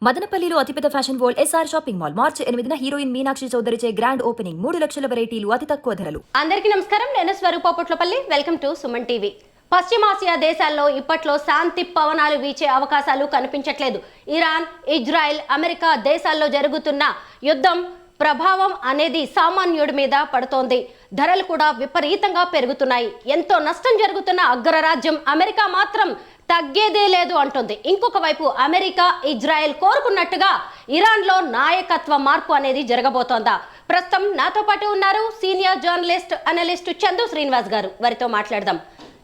మదనపల్లిలో అతిపెద్ద fashion world SR shopping mall మార్చి 8న హీరోయిన్ మీనాక్షి చౌదరిచే గ్రాండ్ ఓపెనింగ్ 3 లక్షల వెరైటీలు అతి తక్కువ ధరలు. అందరికీ నమస్కారం. నేను Swaroopa Potlapalli. Welcome to Suman TV. పశ్చిమాసియా దేశాల్లో ఇప్పట్లో శాంతి పవనాలు వీచే అవకాశాలు కనిపించట్లేదు. ఇరాన్, ఇజ్రాయెల్, అమెరికా దేశాల్లో జరుగుతున్న యుద్ధం ప్రభావం అనేది సామాన్యుడి మీద పడుతోంది. ధరలు కూడా విపరీతంగా పెరుగుతున్నాయి. ఎంతో నష్టం జరుగుతున్న అగ్రరాజ్యం అమెరికా మాత్రం తగ్గేదే లేదు అంటుంది. ఇంకొక వైపు అమెరికా, ఇజ్రాయెల్ కోరుకున్నట్టుగా ఇరాన్లో నాయకత్వ మార్పు అనేది జరగబోతోందా? ప్రస్తుతం నాతో పాటు ఉన్నారు senior journalist, analyst Chandu Srinivas గారు. వారితో మాట్లాడదాం.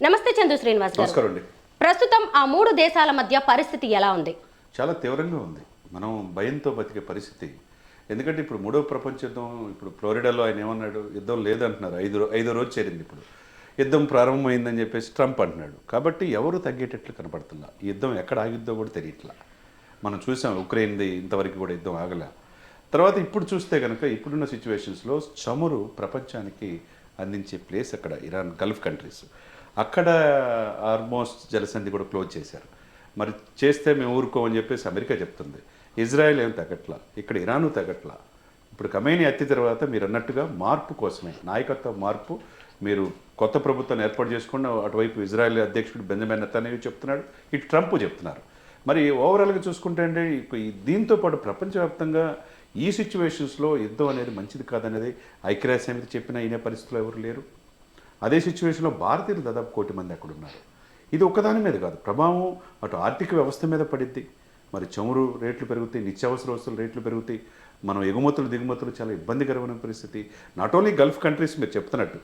నమస్తే చందు శ్రీనివాస్ గారు. ప్రస్తుతం ఆ మూడు దేశాల మధ్య పరిస్థితి ఎలా ఉంది? చాలా తీవ్రంగా ఉంది. మనం భయంతో బతికే పరిస్థితి. ఎందుకంటే ఇప్పుడు మూడవ ప్రపంచ యుద్ధం, ఇప్పుడు ఫ్లోరిడాలో ఆయన ఏమన్నాడు, యుద్ధం లేదంటున్నారు. ఐదో రోజు చేరింది. ఇప్పుడు యుద్ధం ప్రారంభమైందని చెప్పేసి ట్రంప్ అంటున్నాడు. కాబట్టి ఎవరు తగ్గేటట్లు కనపడుతుందా? ఈ యుద్ధం ఎక్కడ ఆగిద్దో కూడా తెలియట్లా. మనం చూసాం ఉక్రెయిన్ది ఇంతవరకు కూడా యుద్ధం ఆగలే. తర్వాత ఇప్పుడు చూస్తే కనుక ఇప్పుడున్న సిచ్యువేషన్స్లో చమురు ప్రపంచానికి అందించే ప్లేస్ అక్కడ ఇరాన్, గల్ఫ్ కంట్రీస్. అక్కడ ఆల్మోస్ట్ జలసంధి కూడా క్లోజ్ చేశారు. మరి చేస్తే మేము ఊరుకోమని చెప్పేసి అమెరికా చెప్తుంది. ఇజ్రాయెల్ ఏం తగ్గట్లా, ఇక్కడ ఇరాను తగ్గట్లా. ఇప్పుడు ఖమేనీ హత్య తర్వాత మీరు అన్నట్టుగా మార్పు కోసమే, నాయకత్వ మార్పు, మీరు కొత్త ప్రభుత్వాన్ని ఏర్పాటు చేసుకున్న అటువైపు ఇజ్రాయెల్ అధ్యక్షుడు బెంజమిన్ నెతన్యాహు చెప్తున్నాడు, ఇటు ట్రంప్ చెప్తున్నారు. మరి ఓవరాల్గా చూసుకుంటే అంటే దీంతో పాటు ప్రపంచవ్యాప్తంగా ఈ సిచ్యువేషన్స్లో యుద్ధం అనేది మంచిది కాదనేది ఐక్యరాజ్య సమితి చెప్పిన ఈయన పరిస్థితుల్లో ఎవరు లేరు. అదే సిచ్యువేషన్లో భారతీయులు దాదాపు 1 కోటి మంది అక్కడ ఉన్నారు. ఇది ఒక్కదాని మీద కాదు, ప్రభావం అటు ఆర్థిక వ్యవస్థ మీద పడిద్ది. మరి చమురు రేట్లు పెరుగుతాయి, నిత్యావసర వస్తువుల రేట్లు పెరుగుతాయి, మనం ఎగుమతులు దిగుమతులు చాలా ఇబ్బందికరమైన పరిస్థితి. నాట్ ఓన్లీ గల్ఫ్ కంట్రీస్, మీరు చెప్తున్నట్టు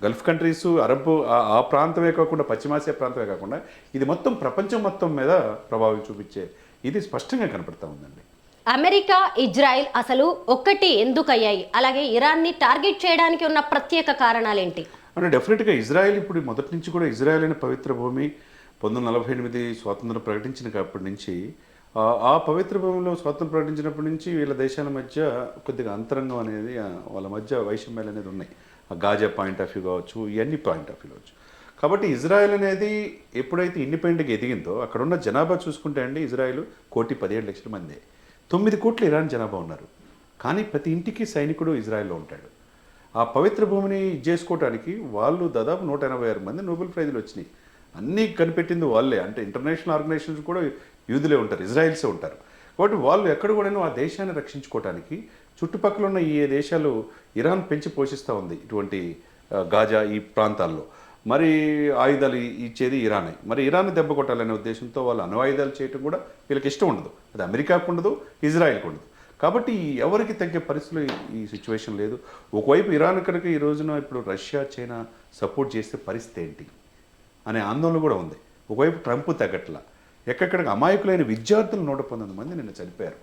గల్ఫ్ కంట్రీస్, అరబ్ ఆ ప్రాంతమే కాకుండా పశ్చిమాసియా ప్రాంతమే కాకుండా ఇది మొత్తం ప్రపంచం మొత్తం మీద ప్రభావం చూపించే ఇది స్పష్టంగా కనపడతా ఉందండి. అమెరికా, ఇజ్రాయెల్ అసలు ఒక్కటి ఎందుకు అయ్యాయి? అలాగే ఇరాన్ని టార్గెట్ చేయడానికి ఉన్న ప్రత్యేక కారణాలేంటి? అంటే డెఫినెట్గా ఇజ్రాయెల్ ఇప్పుడు మొదటి నుంచి కూడా ఇజ్రాయెల్ అనే పవిత్ర భూమి 1948 స్వాతంత్రం ప్రకటించినప్పటి నుంచి ఆ పవిత్ర భూమిలో స్వాతంత్రం ప్రకటించినప్పటి నుంచి వీళ్ళ దేశాల మధ్య కొద్దిగా అంతరంగం అనేది, వాళ్ళ మధ్య వైషమ్యాలు అనేది ఉన్నాయి. గాజా పాయింట్ ఆఫ్ వ్యూ కావచ్చు, ఇవన్నీ పాయింట్ ఆఫ్ వ్యూ కావచ్చు. కాబట్టి ఇజ్రాయెల్ అనేది ఎప్పుడైతే ఇండిపెండెంట్గా ఎదిగిందో అక్కడున్న జనాభా చూసుకుంటే అండి, ఇజ్రాయెల్ 1,17,00,000 మంది, 9 కోట్ల ఇరాన్ జనాభా ఉన్నారు. కానీ ప్రతి ఇంటికి సైనికుడు ఇజ్రాయెల్లో ఉంటాడు. ఆ పవిత్ర భూమిని చేసుకోవడానికి వాళ్ళు దాదాపు 186 మంది నోబెల్ ప్రైజులు వచ్చినాయి. అన్నీ కనిపెట్టింది వాళ్ళే. అంటే ఇంటర్నేషనల్ ఆర్గనైజేషన్స్ కూడా యూదులే ఉంటారు, ఇజ్రాయిల్సే ఉంటారు. కాబట్టి వాళ్ళు ఎక్కడ కూడా ఆ దేశాన్ని రక్షించుకోవడానికి చుట్టుపక్కల ఉన్న ఈ దేశాలు ఇరాన్ పెంచి పోషిస్తూ ఉంది. ఇటువంటి గాజా ఈ ప్రాంతాల్లో మరి ఆయుధాలు ఇచ్చేది ఇరానే. మరి ఇరాన్ దెబ్బ కొట్టాలనే ఉద్దేశంతో వాళ్ళు అణ్వాయుధాలు చేయడం కూడా వీళ్ళకి ఇష్టం ఉండదు. అది అమెరికాకు ఉండదు, ఇజ్రాయెల్కి ఉండదు. కాబట్టి ఎవరికి తగ్గే పరిస్థితులు ఈ సిచ్యువేషన్ లేదు. ఒకవైపు ఇరాన్ కనుక ఈ రోజున ఇప్పుడు రష్యా, చైనా సపోర్ట్ చేస్తే పరిస్థితి ఏంటి అనే ఆందోళన కూడా ఉంది. ఒకవైపు ట్రంప్ తగ్గట్లా, ఎక్కడికి అమాయకులైన విద్యార్థులు 119 మంది నిన్న చనిపోయారు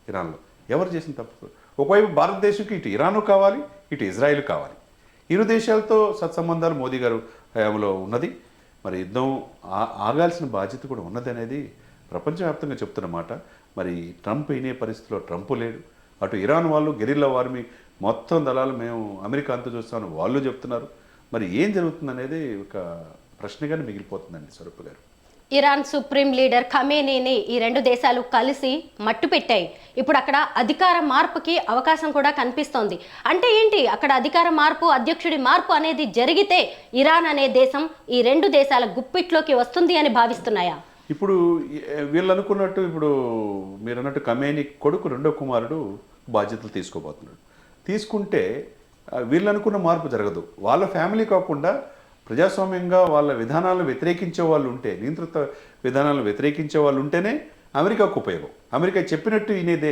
ఇరాన్లో. ఎవరు చేసిన తప్పు? ఒకవైపు భారతదేశంకి ఇటు ఇరాను కావాలి, ఇటు ఇజ్రాయిల్ కావాలి. ఇరు దేశాలతో సత్సంబంధాలు మోదీ గారు హయాంలో ఉన్నది. మరి యుద్ధం ఆగాల్సిన బాధ్యత కూడా ఉన్నది అనేది ప్రపంచవ్యాప్తంగా చెప్తున్న మాట. మరి ట్రంప్ వినే పరిస్థితిలో ట్రంప్ లేడు. అటు ఇరాన్ వాళ్ళు గెరిల్లా వార్మి మొత్తం దళాలు మేము అమెరికా అంతా చూస్తామని వాళ్ళు చెప్తున్నారు. మరి ఏం జరుగుతుందనేది ఒక ప్రశ్నగానే మిగిలిపోతుందండి స్వరూప్ గారు. ఇరాన్ సుప్రీం లీడర్ ఖమేనీని ఈ రెండు దేశాలు కలిసి మట్టు పెట్టాయి. ఇప్పుడు అక్కడ అధికార మార్పుకి అవకాశం కూడా కనిపిస్తోంది. అంటే ఏంటి, అక్కడ అధికార మార్పు, అధ్యక్షుడి మార్పు అనేది జరిగితే ఇరాన్ అనే దేశం ఈ రెండు దేశాల గుప్పిట్లోకి వస్తుంది అని భావిస్తున్నాయా? ఇప్పుడు వీళ్ళు అనుకున్నట్టు, ఇప్పుడు మీరు అన్నట్టు ఖమేనీ కొడుకు రెండో కుమారుడు బాధ్యతలు తీసుకోబోతున్నాడు. తీసుకుంటే వీళ్ళు అనుకున్న మార్పు జరగదు. వాళ్ళ ఫ్యామిలీ కాకుండా ప్రజాస్వామ్యంగా వాళ్ళ విధానాలను వ్యతిరేకించే వాళ్ళు ఉంటే, నియంత్రిత విధానాలను వ్యతిరేకించే వాళ్ళు ఉంటేనే అమెరికాకు ఉపయోగం. అమెరికా చెప్పినట్టు వినేదే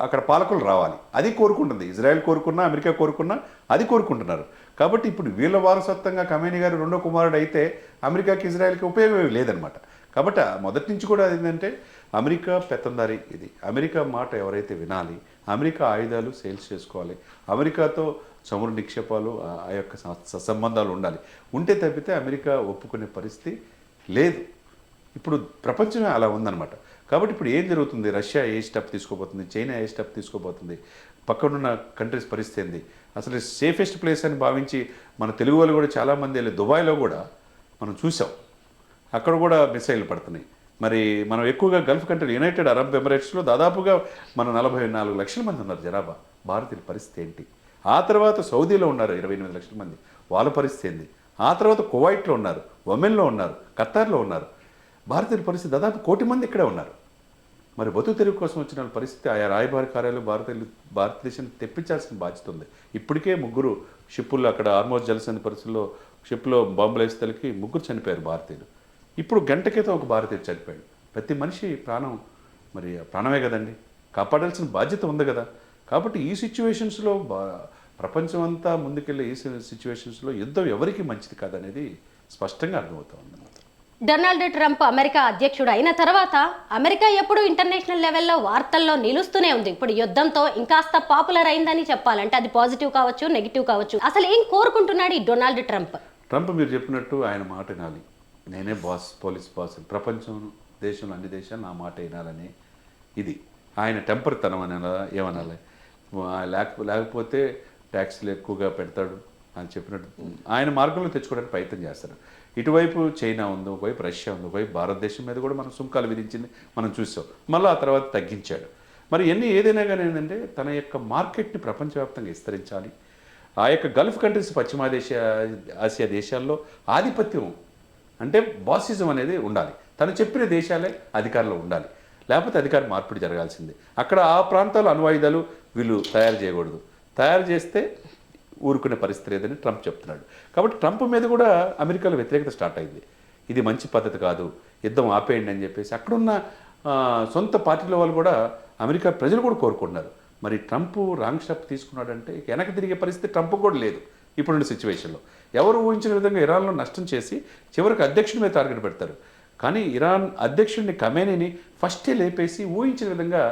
అక్కడ పాలకులు రావాలి. అది కోరుకుంటుంది. ఇజ్రాయెల్ కోరుకున్నా, అమెరికా కోరుకున్నా అది కోరుకుంటున్నారు. కాబట్టి ఇప్పుడు వీళ్ళ వారసత్వంగా ఖమేనీ గారు రెండో కుమారుడు అయితే అమెరికాకి, ఇజ్రాయెల్కి ఉపయోగం లేదనమాట. కాబట్టి మొదటి నుంచి కూడా ఏంటంటే అమెరికా పెత్తందారి. ఇది అమెరికా మాట ఎవరైతే వినాలి, అమెరికా ఆయుధాలు సేల్స్ చేసుకోవాలి, అమెరికాతో చమురు నిక్షేపాలు ఆ యొక్క సంబంధాలు ఉండాలి. ఉంటే తప్పితే అమెరికా ఒప్పుకునే పరిస్థితి లేదు. ఇప్పుడు ప్రపంచమే అలా ఉందన్నమాట. కాబట్టి ఇప్పుడు ఏం జరుగుతుంది? రష్యా ఏ స్టెప్ తీసుకోబోతుంది, చైనా ఏ స్టెప్ తీసుకోబోతుంది, పక్కనున్న కంట్రీస్ పరిస్థితి ఏంది? అసలు సేఫెస్ట్ ప్లేస్ అని భావించి మన తెలుగు వాళ్ళు కూడా చాలామంది వెళ్ళి దుబాయ్లో కూడా మనం చూసాం, అక్కడ కూడా మిసైళ్ళు పడుతున్నాయి. మరి మనం ఎక్కువగా గల్ఫ్ కంట్రీ యునైటెడ్ అరబ్ ఎమిరేట్స్లో దాదాపుగా మన 44 లక్షల మంది ఉన్నారు జనాభా. భారతీయుల పరిస్థితి ఏంటి? ఆ తర్వాత సౌదీలో ఉన్నారు 28 లక్షల మంది, వాళ్ళ పరిస్థితి ఏంది? ఆ తర్వాత కువైట్లో ఉన్నారు, ఒమెన్లో ఉన్నారు, ఖతార్లో ఉన్నారు. భారతీయుల పరిస్థితి దాదాపు 1 కోటి మంది ఇక్కడే ఉన్నారు. మరి బతుకు తెరువు కోసం వచ్చిన వాళ్ళ పరిస్థితి ఆయా రాయబార కార్యాలయాలు భారతదేశాన్ని తెప్పించాల్సిన బాధ్యత ఉంది. ఇప్పటికే 3 షిప్పుల్లో అక్కడ ఆర్మోజ్ జలసంధి పరిస్థితుల్లో షిప్లో బాంబులు వేసేతలకి 3 చనిపోయారు భారతీయులు. ఇప్పుడు గంట క్రితం ఒక భారతీయుడు చనిపోయాడు. ప్రతి మనిషి ప్రాణం మరి ప్రాణమే కదండి, కాపాడాల్సిన బాధ్యత ఉంది కదా. కాబట్టి ఈ సిచ్యువేషన్స్లో ప్రపంచం అంతా ముందుకెళ్ళే ఈ సిచ్యువేషన్స్లో యుద్ధం ఎవరికి మంచిది కాదనేది స్పష్టంగా అర్థమవుతా ఉంది. డొనాల్డ్ ట్రంప్ అమెరికా అధ్యక్షుడు అయిన తర్వాత అమెరికా ఎప్పుడు ఇంటర్నేషనల్ లెవెల్లో వార్తల్లో నిలుస్తూనే ఉంది. ఇప్పుడు యుద్ధంతో ఇంకాస్త పాపులర్ అయిందని చెప్పాలంటే అది పాజిటివ్ కావచ్చు, నెగిటివ్ కావచ్చు. అసలు ఏం కోరుకుంటున్నాడు ఈ డొనాల్డ్ ట్రంప్? ట్రంప్ మీరు చెప్పినట్టు ఆయన మాట వినాలి. నేనే బాస్, పోలీస్ బాస్, ప్రపంచం దేశంలో అన్ని దేశాలు నా మాట వినాలని ఇది ఆయన టెంపర్ తనం అనాలా ఏమనాలి. లేకపోతే ట్యాక్స్లు ఎక్కువగా పెడతాడు అని చెప్పినట్టు ఆయన మార్గంలో తెచ్చుకోవడానికి ప్రయత్నం చేస్తారు. ఇటువైపు చైనా ఉంది, ఒకవైపు రష్యా ఉంది, ఒకవైపు భారతదేశం మీద కూడా మనం సుంకాలు విధించింది మనం చూసాం. మళ్ళీ ఆ తర్వాత తగ్గించాడు. మరి ఏదైనా కానీ ఏంటంటే తన యొక్క మార్కెట్ని ప్రపంచవ్యాప్తంగా విస్తరించాలి. ఆ యొక్క గల్ఫ్ కంట్రీస్, ఆసియా దేశాల్లో ఆధిపత్యం అంటే బాసిజం అనేది ఉండాలి. తను చెప్పిన దేశాలే అధికారంలో ఉండాలి, లేకపోతే అధికార మార్పిడి జరగాల్సిందే. అక్కడ ఆ ప్రాంతాల అణ్వాయుధాలు వీళ్ళు తయారు చేయకూడదు. తయారు చేస్తే ఊరుకునే పరిస్థితి లేదని ట్రంప్ చెప్తున్నాడు. కాబట్టి ట్రంప్ మీద కూడా అమెరికాలో వ్యతిరేకత స్టార్ట్ అయింది. ఇది మంచి పద్ధతి కాదు, యుద్ధం ఆపేయండి అని చెప్పేసి అక్కడున్న సొంత పార్టీల వాళ్ళు కూడా అమెరికా ప్రజలు కూడా కోరుకుంటున్నారు. మరి ట్రంప్ రాంగ్ స్టెప్ తీసుకున్నాడంటే వెనక్కి తిరిగే పరిస్థితి ట్రంప్ కూడా లేదు. ఇప్పుడున్న సిచ్యువేషన్లో ఎవరు ఊహించిన విధంగా ఇరాన్లో నష్టం చేసి చివరికి అధ్యక్షుడి మీద టార్గెట్ పెడతారు. కానీ ఇరాన్ అధ్యక్షుడిని ఖమేనీని ఫస్టే లేపేసి ఊహించిన విధంగా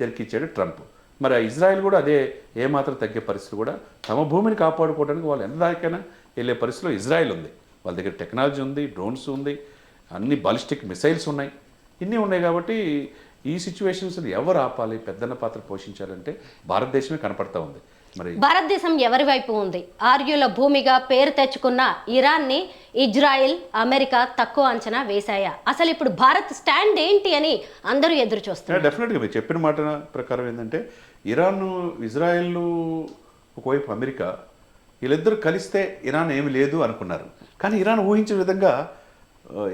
జరికిచ్చాడు ట్రంప్. మరి ఇజ్రాయెల్ కూడా అదే ఏమాత్రం తగ్గే పరిస్థితి కూడా తమ భూమిని కాపాడుకోవడానికి వాళ్ళు ఎంత దాకైనా వెళ్ళే పరిస్థితిలో ఇజ్రాయెల్ ఉంది. వాళ్ళ దగ్గర టెక్నాలజీ ఉంది, డ్రోన్స్ ఉంది, అన్ని బాలిస్టిక్ మిసైల్స్ ఉన్నాయి, ఇన్ని ఉన్నాయి. కాబట్టి ఈ సిచ్యువేషన్స్ని ఎవరు ఆపాలి, పెద్దన్న పాత్ర పోషించాలంటే భారతదేశమే కనపడతా ఉంది. మరి భారతదేశం ఎవరి వైపు ఉంది? ఆర్యుల భూమిగా పేరు తెచ్చుకున్న ఇరాన్ని ఇజ్రాయెల్, అమెరికా తక్కువ అంచనా వేశాయా? అసలు ఇప్పుడు భారత్ స్టాండ్ ఏంటి అని అందరూ ఎదురు చూస్తున్నారు. డెఫినెట్గా మీరు చెప్పిన మాట ప్రకారం ఏంటంటే ఇరాన్, ఇజ్రాయెల్, ఒకవైపు అమెరికా, వీళ్ళిద్దరూ కలిస్తే ఇరాన్ ఏమి లేదు అనుకున్నారు. కానీ ఇరాన్ ఊహించిన విధంగా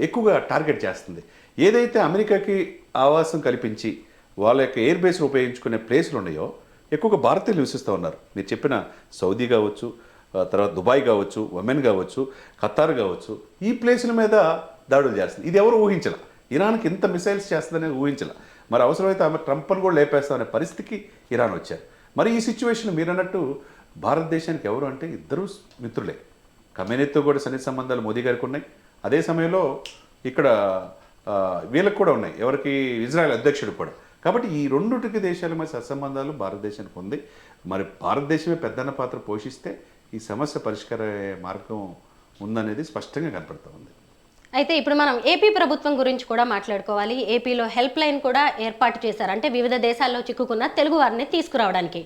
ఎక్కువగా టార్గెట్ చేస్తుంది. ఏదైతే అమెరికాకి ఆవాసం కల్పించి వాళ్ళ యొక్క ఎయిర్ బేస్లు ఉపయోగించుకునే ప్లేస్లు ఉన్నాయో ఎక్కువగా భారతీయులు నివసిస్తూ ఉన్నారు. మీరు చెప్పిన సౌదీ కావచ్చు, తర్వాత దుబాయ్ కావచ్చు, ఒమెన్ కావచ్చు, ఖతార్ కావచ్చు, ఈ ప్లేసుల మీద దాడులు చేస్తుంది. ఇది ఎవరు ఊహించాల, ఇరాన్కి ఇంత మిసైల్స్ చేస్తుందనేది ఊహించాల. మరి అవసరమైతే ఆమె ట్రంప్ను కూడా లేపేస్తామనే పరిస్థితికి ఇరాన్ వచ్చారు. మరి ఈ సిచ్యువేషన్ మీరు అన్నట్టు భారతదేశానికి ఎవరు అంటే ఇద్దరు మిత్రులే. ఖమేనీతో కూడా సన్నిహిత సంబంధాలు మోదీ గారికి ఉన్నాయి. అదే సమయంలో ఇక్కడ వీళ్ళకి కూడా ఉన్నాయి, ఎవరికి, ఇజ్రాయెల్ అధ్యక్షుడు కూడా. కాబట్టి ఈ రెండుటికి దేశాల మధ్య సత్సంబంధాలు భారతదేశానికి ఉంది. మరి భారతదేశమే పెద్దన్న పాత్ర పోషిస్తే ఈ సమస్య పరిష్కార మార్గం ఉందనేది స్పష్టంగా కనపడుతూ ఉంది. అయితే ఇప్పుడు మనం ఏపీ ప్రభుత్వం గురించి కూడా మాట్లాడుకోవాలి. ఏపీలో హెల్ప్ లైన్ కూడా ఏర్పాటు చేశారు, అంటే వివిధ దేశాల్లో చిక్కుకున్న తెలుగు వారిని తీసుకురావడానికి.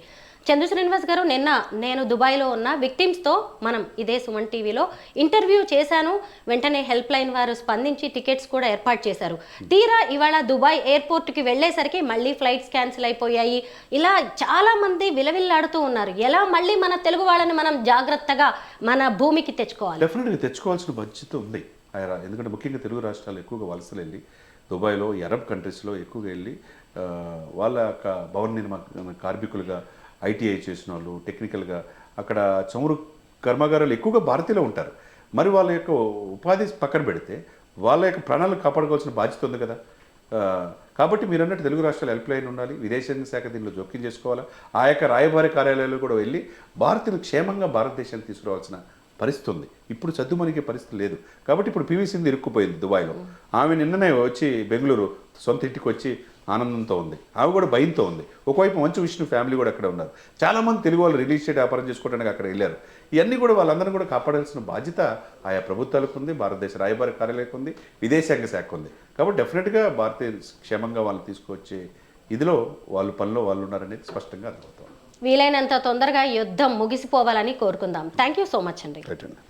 చంద్ర శ్రీనివాస్ గారు, నిన్న నేను దుబాయ్లో ఉన్న విక్టిమ్స్తో మనం ఇదే సుమన్ టీవీలో ఇంటర్వ్యూ చేశాను. వెంటనే హెల్ప్ లైన్ వారు స్పందించి టికెట్స్ కూడా ఏర్పాటు చేశారు. తీరా ఇవాళ దుబాయ్ ఎయిర్పోర్ట్కి వెళ్ళేసరికి మళ్ళీ ఫ్లైట్స్ క్యాన్సిల్ అయిపోయాయి. ఇలా చాలామంది విలవిల్లాడుతూ ఉన్నారు. ఎలా మళ్ళీ మన తెలుగు వాళ్ళని మనం జాగ్రత్తగా మన భూమికి తెచ్చుకోవాలి? డెఫినెట్గా తెచ్చుకోవాల్సిన బాధ్యత ఉంది. ఎందుకంటే ముఖ్యంగా తెలుగు రాష్ట్రాలు ఎక్కువగా వలసలు వెళ్ళి దుబాయ్లో, అరబ్ కంట్రీస్లో ఎక్కువగా వెళ్ళి వాళ్ళ యొక్క భవన నిర్మాణ కార్మికులుగా, ఐటీఐ చేసిన వాళ్ళు, టెక్నికల్గా అక్కడ చమురు కర్మాగారాలు ఎక్కువగా భారతీయులు ఉంటారు. మరి వాళ్ళ యొక్క ఉపాధి పక్కన పెడితే వాళ్ళ యొక్క ప్రాణాలను కాపాడుకోవాల్సిన బాధ్యత ఉంది కదా. కాబట్టి మీరు అన్నట్టు తెలుగు రాష్ట్రాలు హెల్ప్ లైన్ ఉండాలి. విదేశాంగ శాఖ దీనిలో జోక్యం చేసుకోవాలా. ఆ యొక్క రాయబారి కార్యాలయాలు కూడా వెళ్ళి భారతీయులు క్షేమంగా భారతదేశానికి తీసుకురావాల్సిన పరిస్థితి ఉంది. ఇప్పుడు సద్దుమణిగే పరిస్థితి లేదు. కాబట్టి ఇప్పుడు పివి సింధు ఇరుక్కుపోయింది దుబాయ్లో. ఆమె నిన్ననే వచ్చి బెంగళూరు సొంత ఇంటికి వచ్చి ఆనందంతో ఉంది. ఆమె కూడా భయంతో ఉంది. ఒకవైపు మంచు విష్ణు ఫ్యామిలీ కూడా అక్కడ ఉన్నారు. చాలామంది తెలుగు వాళ్ళు రియల్ ఎస్టేట్ వ్యాపారం చేసుకోవడానికి అక్కడ వెళ్ళారు. ఇవన్నీ కూడా వాళ్ళందరినీ కూడా కాపాడాల్సిన బాధ్యత ఆయా ప్రభుత్వాలకు ఉంది, భారతదేశ రాయబార కార్యాలయానికి ఉంది, విదేశాంగ శాఖ ఉంది. కాబట్టి డెఫినెట్గా భారతీయ క్షేమంగా వాళ్ళని తీసుకొచ్చే ఇదిలో వాళ్ళ పనిలో వాళ్ళు ఉన్నారనేది స్పష్టంగా అర్థమవుతుంది. వీలైనంత తొందరగా యుద్ధం ముగిసిపోవాలని కోరుకుందాం. థ్యాంక్ యూ సో మచ్ అండి. రైట్ అండి.